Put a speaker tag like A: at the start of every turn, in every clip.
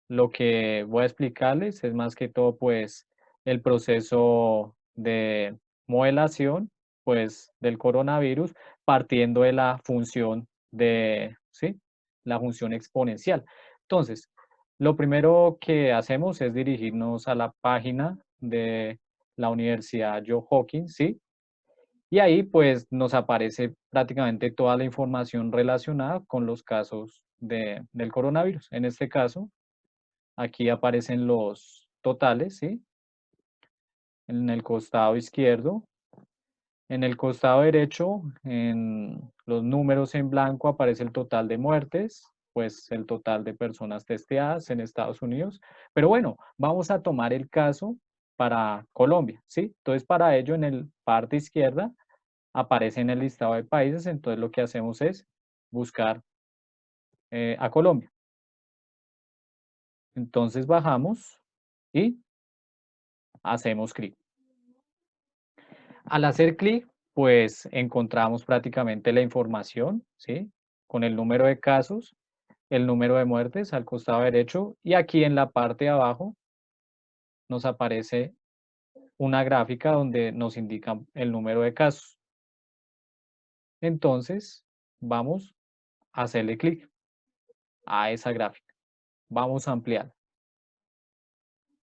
A: lo que voy a explicarles es más que todo, pues, el proceso de modelación, pues, del coronavirus, partiendo de la función de, ¿sí? La función exponencial. Entonces, lo primero que hacemos es dirigirnos a la página de la Universidad Johns Hopkins, ¿sí? Y ahí, pues, nos aparece prácticamente toda la información relacionada con los casos del coronavirus. En este caso, aquí aparecen los totales, ¿sí? En el costado izquierdo. En el costado derecho, en los números en blanco, aparece el total de muertes, pues el total de personas testeadas en Estados Unidos. Pero bueno, vamos a tomar el caso para Colombia, ¿sí? Entonces, para ello, en el parte izquierda aparece en el listado de países. Entonces, lo que hacemos es buscar a Colombia. Entonces, bajamos y hacemos clic. Al hacer clic, pues encontramos prácticamente la información, ¿sí? Con el número de casos, el número de muertes al costado derecho y aquí en la parte de abajo nos aparece una gráfica donde nos indica el número de casos. Entonces, vamos a hacerle clic a esa gráfica. Vamos a ampliar.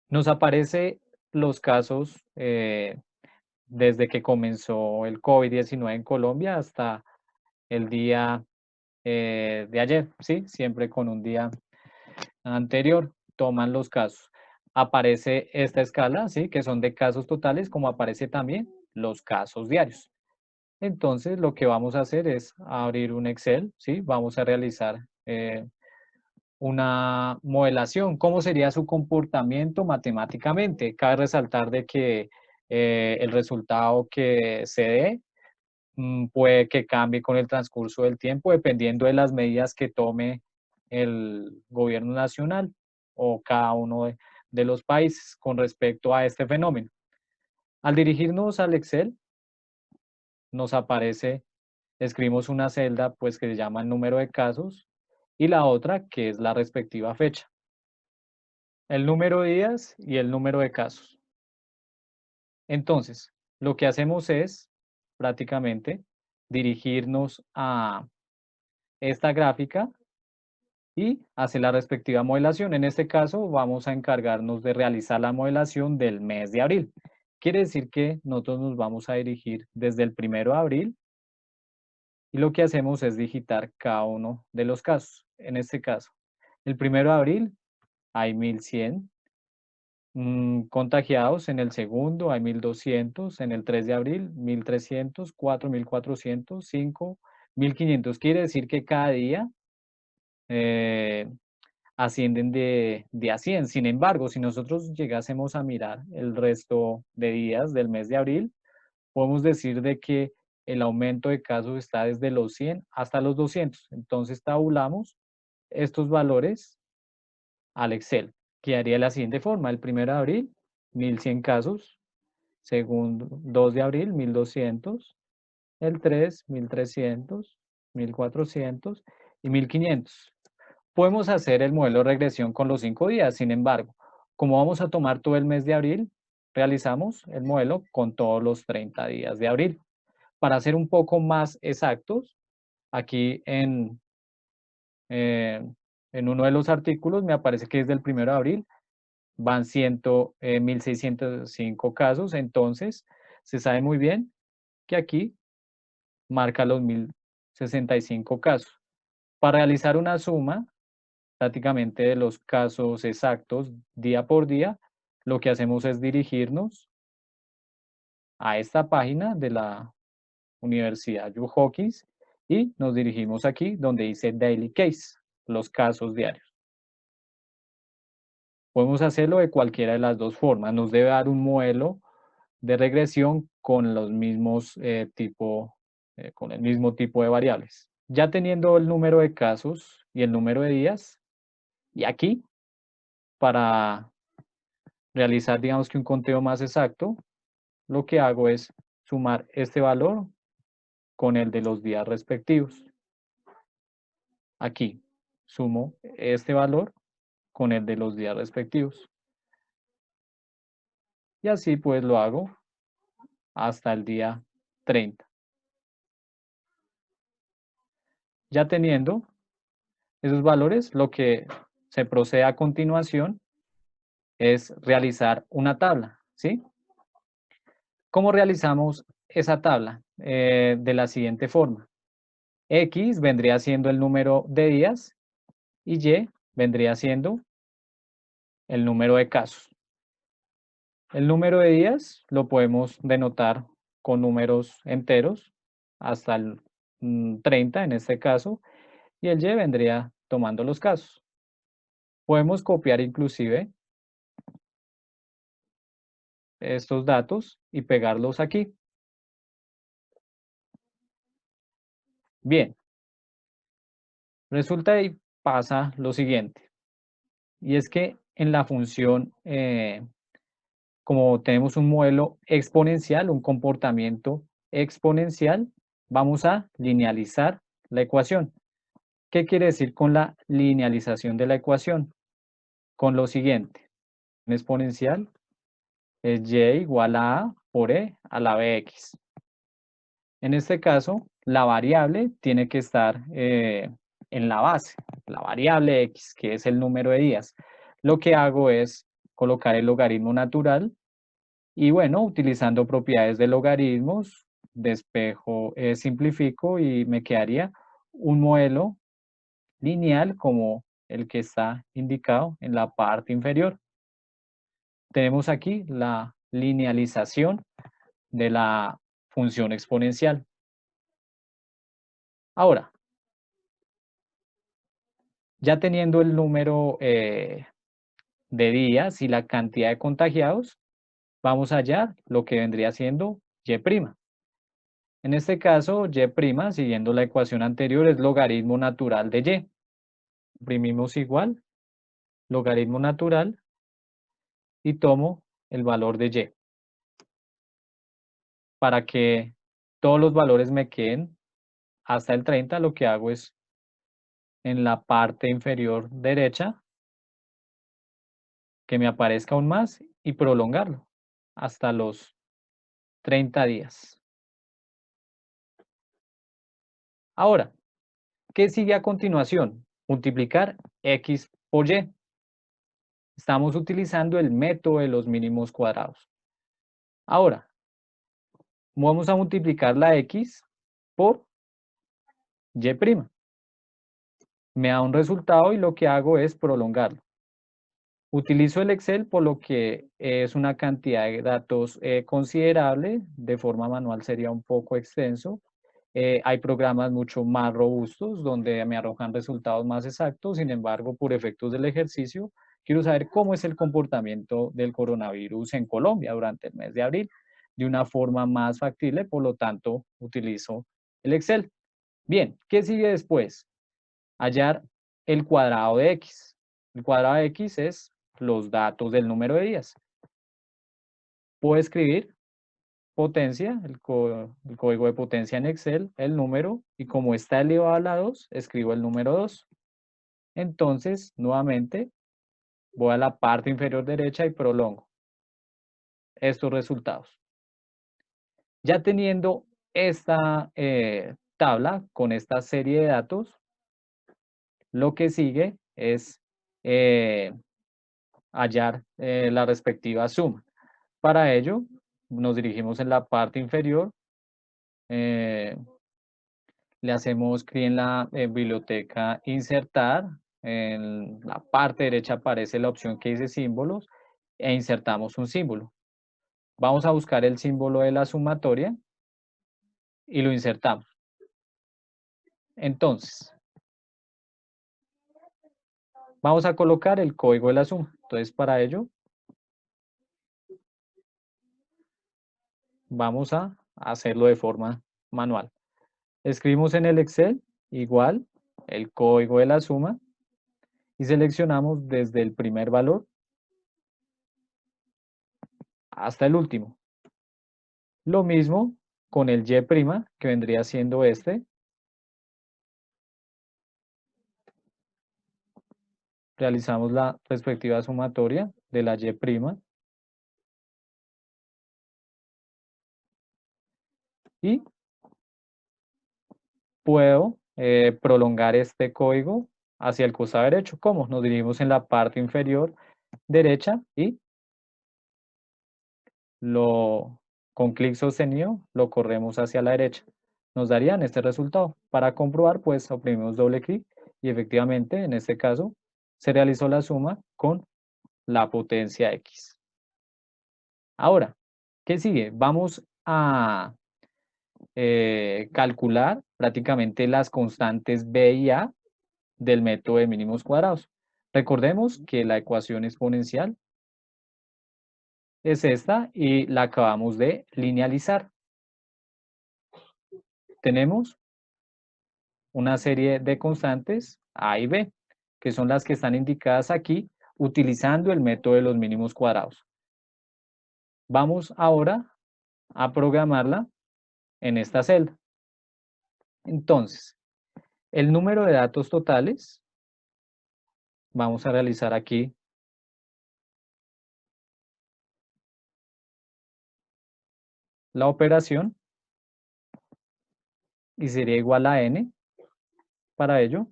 A: Nos aparece los casos desde que comenzó el COVID-19 en Colombia hasta el día de ayer, ¿sí? Siempre con un día anterior toman los casos. Aparece esta escala, ¿sí? Que son de casos totales, como aparece también los casos diarios. Entonces, lo que vamos a hacer es abrir un Excel, ¿sí? Vamos a realizar una modelación. ¿Cómo sería su comportamiento matemáticamente? Cabe resaltar de que el resultado que se dé puede que cambie con el transcurso del tiempo, dependiendo de las medidas que tome el gobierno nacional o cada uno de los países con respecto a este fenómeno. Al dirigirnos al Excel, nos aparece, escribimos una celda pues que se llama el número de casos y la otra que es la respectiva fecha, el número de días y el número de casos. Entonces, lo que hacemos es prácticamente dirigirnos a esta gráfica y hacer la respectiva modelación. En este caso, vamos a encargarnos de realizar la modelación del mes de abril. Quiere decir que nosotros nos vamos a dirigir desde el 1 de abril y lo que hacemos es digitar cada uno de los casos. En este caso, el 1 de abril hay 1100 contagiados, en el segundo hay 1200, en el 3 de abril 1300, 4 1400, 5 1500. Quiere decir que cada día eh, ascienden de a 100. Sin embargo, si nosotros llegásemos a mirar el resto de días del mes de abril, podemos decir de que el aumento de casos está desde los 100 hasta los 200. Entonces tabulamos estos valores al Excel. Quedaría de la siguiente forma: el 1 de abril, 1100 casos; segundo, 2 de abril, 1200; el 3, 1300; 1400 y 1500. Podemos hacer el modelo de regresión con los 5 días. Sin embargo, como vamos a tomar todo el mes de abril, realizamos el modelo con todos los 30 días de abril. Para ser un poco más exactos, aquí eh, en uno de los artículos me aparece que desde el 1 de abril van 1605 casos. Entonces, se sabe muy bien que aquí marca los 1065 casos. Para realizar una suma prácticamente de los casos exactos día por día, lo que hacemos es dirigirnos a esta página de la Universidad Johns Hopkins y nos dirigimos aquí donde dice Daily Case, los casos diarios. Podemos hacerlo de cualquiera de las dos formas. Nos debe dar un modelo de regresión con los mismos con el mismo tipo de variables. Ya teniendo el número de casos y el número de días, y aquí para realizar, digamos que un conteo más exacto, lo que hago es sumar este valor con el de los días respectivos. Aquí sumo este valor con el de los días respectivos. Y así pues lo hago hasta el día 30. Ya teniendo esos valores, lo que se procede a continuación es realizar una tabla, ¿sí? ¿Cómo realizamos esa tabla? De la siguiente forma. X vendría siendo el número de días y Y vendría siendo el número de casos. El número de días lo podemos denotar con números enteros hasta el 30 en este caso, y el Y vendría tomando los casos. Podemos copiar inclusive estos datos y pegarlos aquí. Bien, resulta y pasa lo siguiente, y es que en la función, como tenemos un modelo exponencial, un comportamiento exponencial, vamos a linealizar la ecuación. ¿Qué quiere decir con la linealización de la ecuación? Con lo siguiente, un exponencial es y igual a por e a la bx. En este caso, la variable tiene que estar en la base, la variable x, que es el número de días. Lo que hago es colocar el logaritmo natural y bueno, utilizando propiedades de logaritmos, despejo, simplifico y me quedaría un modelo lineal como el que está indicado en la parte inferior. Tenemos aquí la linealización de la función exponencial. Ahora, ya teniendo el número de días y la cantidad de contagiados, vamos a hallar lo que vendría siendo y'. En este caso, y', siguiendo la ecuación anterior, es logaritmo natural de y. Imprimimos igual, logaritmo natural, y tomo el valor de y. Para que todos los valores me queden hasta el 30, lo que hago es en la parte inferior derecha que me aparezca aún más y prolongarlo hasta los 30 días. Ahora, ¿qué sigue a continuación? Multiplicar x por y. Estamos utilizando el método de los mínimos cuadrados. Ahora, vamos a multiplicar la x por y'. Me da un resultado y lo que hago es prolongarlo. Utilizo el Excel por lo que es una cantidad de datos considerable, de forma manual sería un poco extenso. Hay programas mucho más robustos donde me arrojan resultados más exactos, sin embargo, por efectos del ejercicio, quiero saber cómo es el comportamiento del coronavirus en Colombia durante el mes de abril, de una forma más factible, por lo tanto, utilizo el Excel. Bien, ¿qué sigue después? Hallar el cuadrado de x. El cuadrado de x es los datos del número de días. Puedo escribir potencia, el código de potencia en Excel, el número, y como está elevado a la 2, escribo el número 2. Entonces, nuevamente, voy a la parte inferior derecha y prolongo estos resultados. Ya teniendo esta tabla con esta serie de datos, lo que sigue es hallar la respectiva suma. Para ello, nos dirigimos en la parte inferior, eh, le hacemos clic en la biblioteca insertar, en la parte derecha aparece la opción que dice símbolos e insertamos un símbolo. Vamos a buscar el símbolo de la sumatoria y lo insertamos. Entonces, vamos a colocar el código de la suma. Entonces, para ello, vamos a hacerlo de forma manual. Escribimos en el Excel igual el código de la suma y seleccionamos desde el primer valor hasta el último. Lo mismo con el y', que vendría siendo este. realizamos la respectiva sumatoria de la y', y puedo prolongar este código hacia el costado derecho. ¿Cómo? Nos dirigimos en la parte inferior derecha y con clic sostenido lo corremos hacia la derecha. Nos darían este resultado. Para comprobar, pues oprimimos doble clic y efectivamente, en este caso, se realizó la suma con la potencia X. Ahora, ¿qué sigue? Vamos a calcular prácticamente las constantes B y A del método de mínimos cuadrados. Recordemos que la ecuación exponencial es esta y la acabamos de linealizar. Tenemos una serie de constantes A y B, que son las que están indicadas aquí utilizando el método de los mínimos cuadrados. Vamos ahora a programarla en esta celda. Entonces, el número de datos totales, vamos a realizar aquí la operación y sería igual a n. Para ello,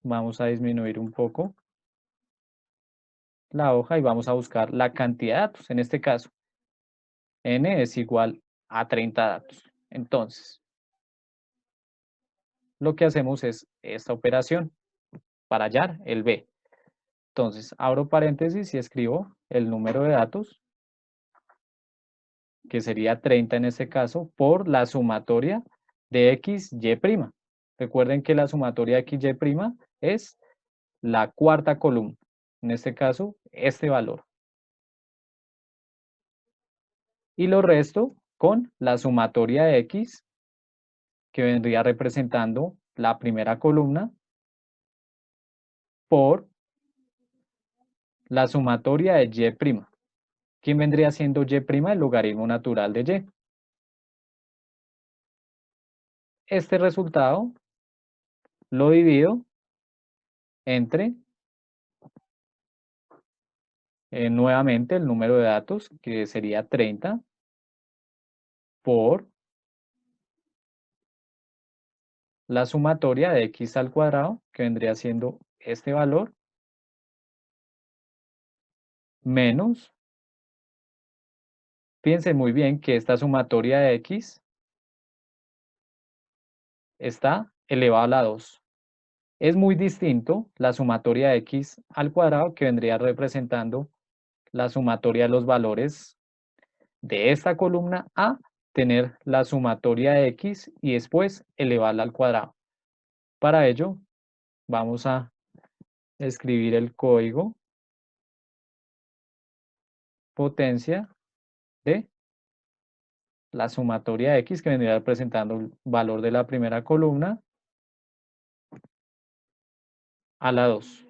A: vamos a disminuir un poco la hoja y vamos a buscar la cantidad de datos. En este caso, n es igual a 30 datos. Entonces, lo que hacemos es esta operación para hallar el b. Entonces, abro paréntesis y escribo el número de datos, que sería 30 en este caso, por la sumatoria de x, y'. Recuerden que la sumatoria de x, y' es la cuarta columna. En este caso, este valor. Y lo resto con la sumatoria de x, que vendría representando la primera columna, por la sumatoria de y'. ¿Quién vendría siendo y'? El logaritmo natural de y. Este resultado lo divido entre nuevamente el número de datos, que sería 30, por la sumatoria de x al cuadrado, que vendría siendo este valor, menos, fíjense muy bien que esta sumatoria de x está elevado a la 2. Es muy distinto la sumatoria de x al cuadrado, que vendría representando la sumatoria de los valores de esta columna, a tener la sumatoria de x y después elevarla al cuadrado. Para ello, vamos a escribir el código potencia de la sumatoria de x, que vendría representando el valor de la primera columna, a la 2.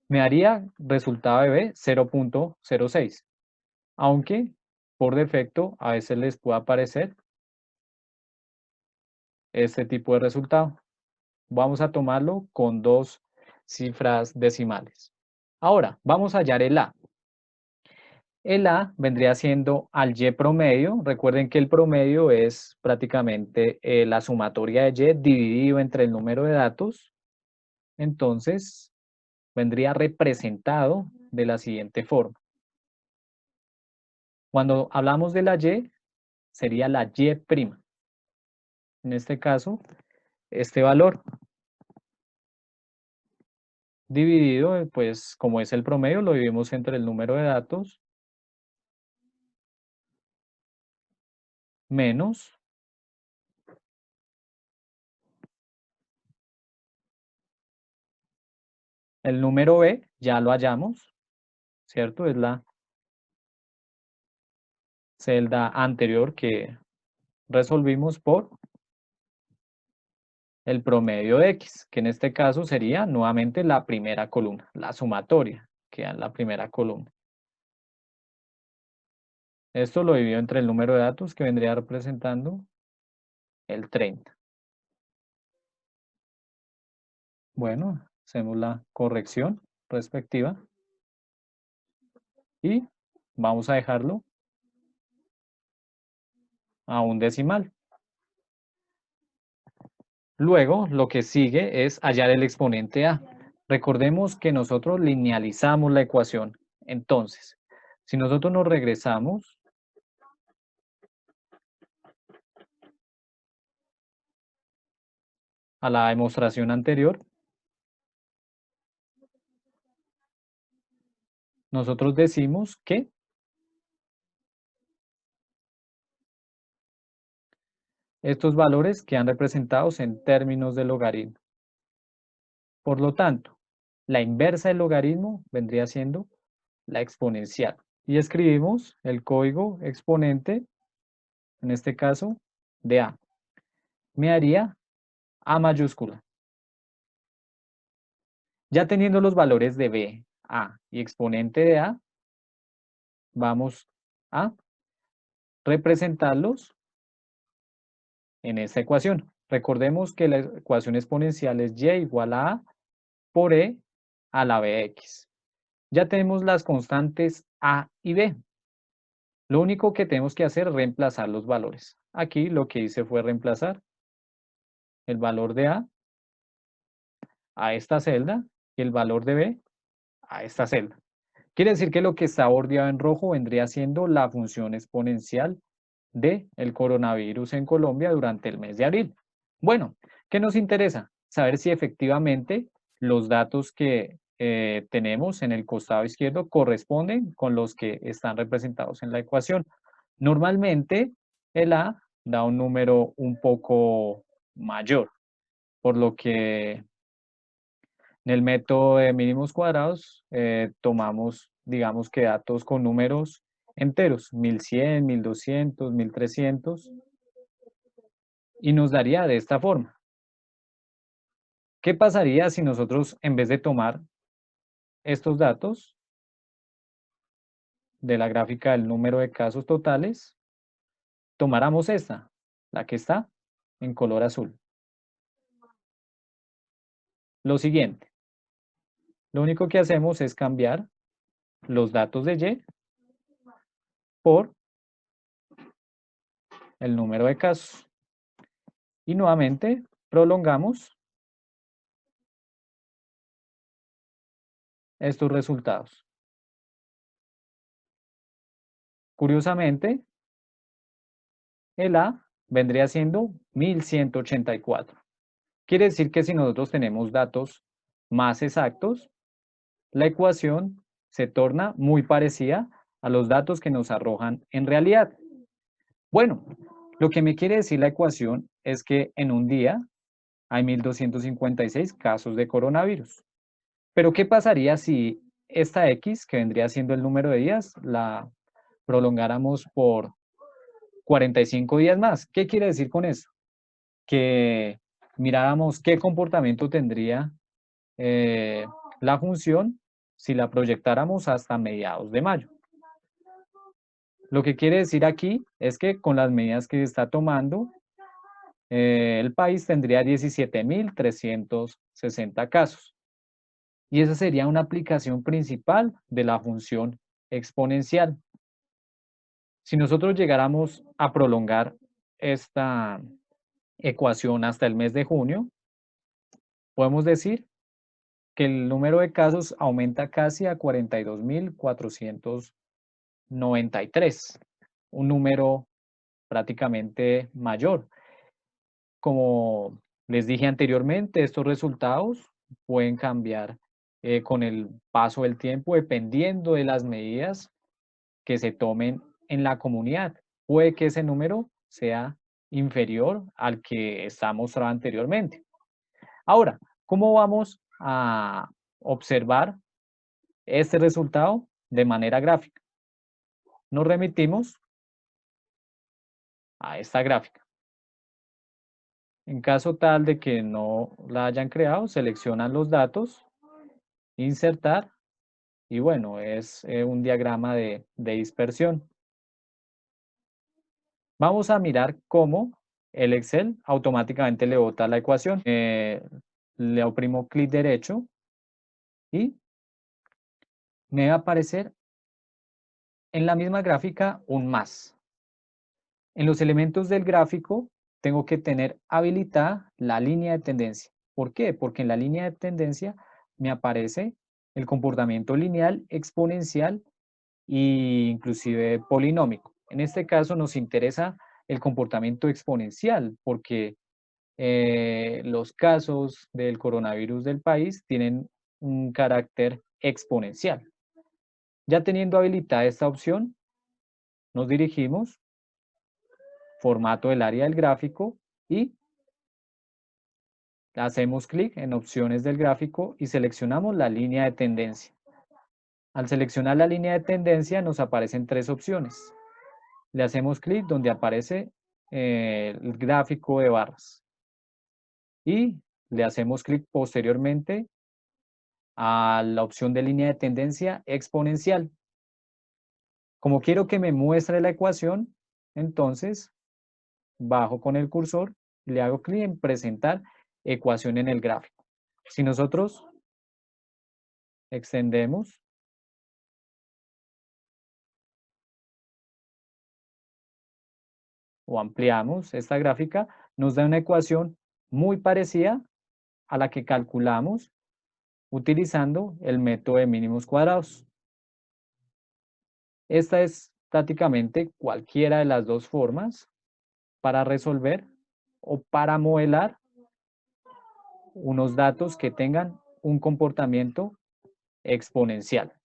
A: Me daría resultado de b 0.06, aunque por defecto a veces les puede aparecer este tipo de resultado. Vamos a tomarlo con 2 cifras decimales. Ahora, vamos a hallar el a. El a vendría siendo al y promedio. Recuerden que el promedio es prácticamente la sumatoria de y dividido entre el número de datos. Entonces, vendría representado de la siguiente forma. Cuando hablamos de la y, sería la y'. En este caso, este valor dividido, pues como es el promedio, lo dividimos entre el número de datos menos el número b, ya lo hallamos, ¿cierto? Es la celda anterior que resolvimos por el promedio de x, que en este caso sería nuevamente la primera columna, la sumatoria, que da en la primera columna. Esto lo divido entre el número de datos, que vendría representando el 30. Bueno, hacemos la corrección respectiva y vamos a dejarlo a un decimal. Luego, lo que sigue es hallar el exponente a. Recordemos que nosotros linealizamos la ecuación. Entonces, si nosotros nos regresamos a la demostración anterior, nosotros decimos que estos valores quedan representados en términos de logaritmo. Por lo tanto, la inversa del logaritmo vendría siendo la exponencial. Y escribimos el código exponente, en este caso, de a. Me haría a mayúscula. Ya teniendo los valores de b, a y exponente de a, vamos a representarlos en esta ecuación. Recordemos que la ecuación exponencial es y igual a por e a la bx. Ya tenemos las constantes a y b. Lo único que tenemos que hacer es reemplazar los valores. Aquí lo que hice fue reemplazar el valor de a esta celda y el valor de b a esta celda. Quiere decir que lo que está bordeado en rojo vendría siendo la función exponencial del coronavirus en Colombia durante el mes de abril. Bueno, ¿qué nos interesa? Saber si efectivamente los datos que tenemos en el costado izquierdo corresponden con los que están representados en la ecuación. Normalmente el A da un número un poco mayor, por lo que en el método de mínimos cuadrados tomamos, digamos que datos con números enteros, 1100, 1200, 1300, y nos daría de esta forma. ¿Qué pasaría si nosotros, en vez de tomar estos datos de la gráfica del número de casos totales, tomáramos esta, la que está en color azul? Lo siguiente, lo único que hacemos es cambiar los datos de Y por el número de casos. Y nuevamente prolongamos estos resultados. Curiosamente, el A vendría siendo 1184. Quiere decir que si nosotros tenemos datos más exactos, la ecuación se torna muy parecida a los datos que nos arrojan en realidad. Bueno, lo que me quiere decir la ecuación es que en un día hay 1256 casos de coronavirus. Pero ¿qué pasaría si esta X, que vendría siendo el número de días, la prolongáramos por 45 días más? ¿Qué quiere decir con eso? Que miráramos qué comportamiento tendría la función si la proyectáramos hasta mediados de mayo. Lo que quiere decir aquí es que con las medidas que se está tomando, el país tendría 17.360 casos. Y esa sería una aplicación principal de la función exponencial. Si nosotros llegáramos a prolongar esta ecuación hasta el mes de junio, podemos decir que el número de casos aumenta casi a 42.493, un número prácticamente mayor. Como les dije anteriormente, estos resultados pueden cambiar con el paso del tiempo dependiendo de las medidas que se tomen en la comunidad. Puede que ese número sea inferior al que está mostrado anteriormente. Ahora, ¿cómo vamos a observar este resultado de manera gráfica? Nos remitimos a esta gráfica. En caso tal de que no la hayan creado, seleccionan los datos, insertar, y bueno, es un diagrama de dispersión. Vamos a mirar cómo el Excel automáticamente le bota la ecuación. le oprimo clic derecho y me va a aparecer en la misma gráfica un más. En los elementos del gráfico tengo que tener habilitada la línea de tendencia. ¿Por qué? Porque en la línea de tendencia me aparece el comportamiento lineal, exponencial e inclusive polinómico. En este caso nos interesa el comportamiento exponencial porque los casos del coronavirus del país tienen un carácter exponencial. Ya teniendo habilitada esta opción, nos dirigimos, formato del área del gráfico y hacemos clic en opciones del gráfico y seleccionamos la línea de tendencia. Al seleccionar la línea de tendencia nos aparecen tres opciones. Le hacemos clic donde aparece el gráfico de barras y le hacemos clic posteriormente a la opción de línea de tendencia exponencial. Como quiero que me muestre la ecuación, entonces bajo con el cursor, le hago clic en presentar ecuación en el gráfico. Si nosotros extendemos o ampliamos esta gráfica, nos da una ecuación muy parecida a la que calculamos utilizando el método de mínimos cuadrados. Esta es prácticamente cualquiera de las dos formas para resolver o para modelar unos datos que tengan un comportamiento exponencial.